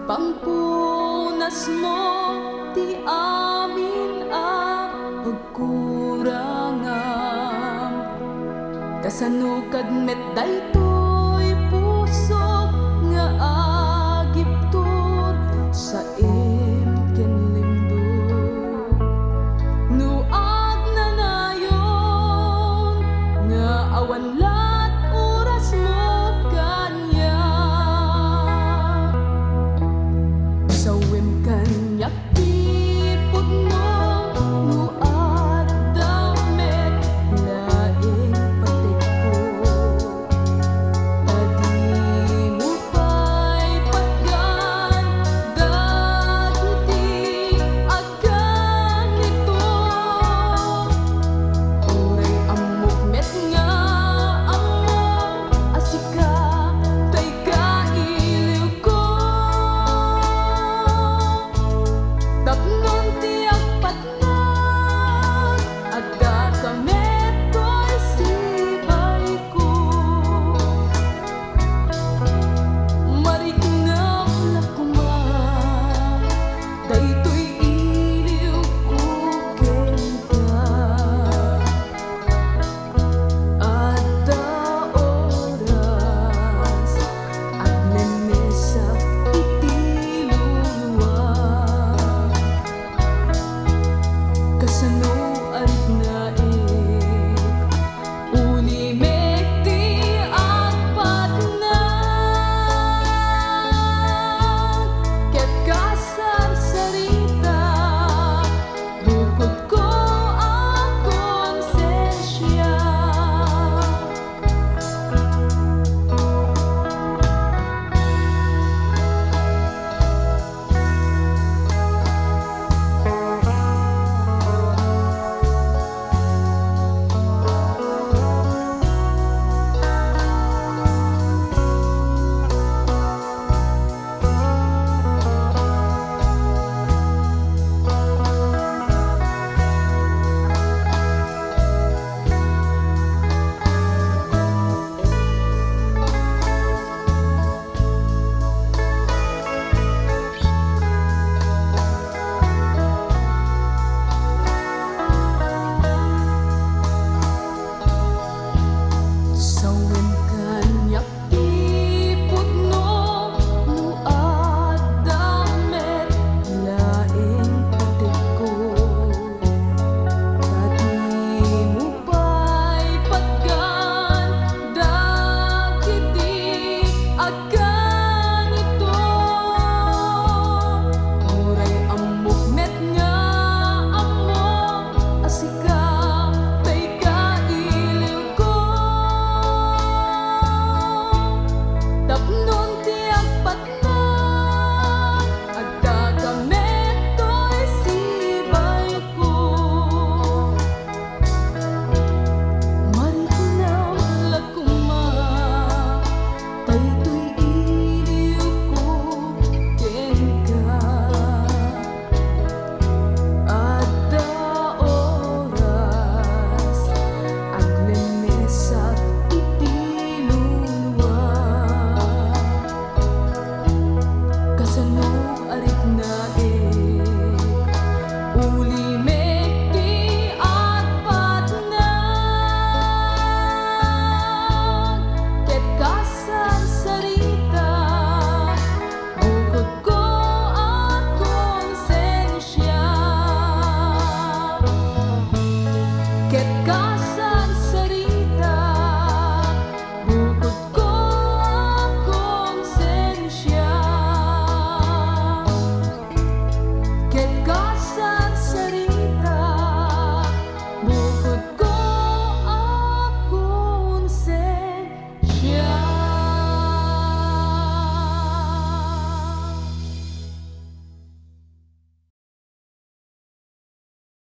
pampunas mo ti amin a pagkurangan. Kasano kad met daytoy puso nga agiptur sa ken lindog. Nuag na nayon nga awan lat oras mo kanya. Sawem kanyak tipod mo nuad damet laing patik ko. Tadi mo pa'y paggan dagiti agkan ito. Uray amok met nga amok asika tay kailiw ko. Tapnon ti agpatnan adda kamet ko'y sibay ko. Mariknap lakuman daytoy iliw ko ken ka. Adda oras aglemesa iti luluwa. Kasano arit naik uni mekti agpatnan. Ket kasar sarita bukod ko ang konsensya. Sawem kanyak tipod no nuad damet laing patik ko. Tadi mo pa'y paggan dagiti agkan ito. Uray amok met nga amok asika tay kailiw ko. Tapnon ti agpatnan adda kamet ko'y sibay ko. Mariknap lakuman daytoy iliw ko ken ka. Adda oras aglemesa iti luluwa. Kasano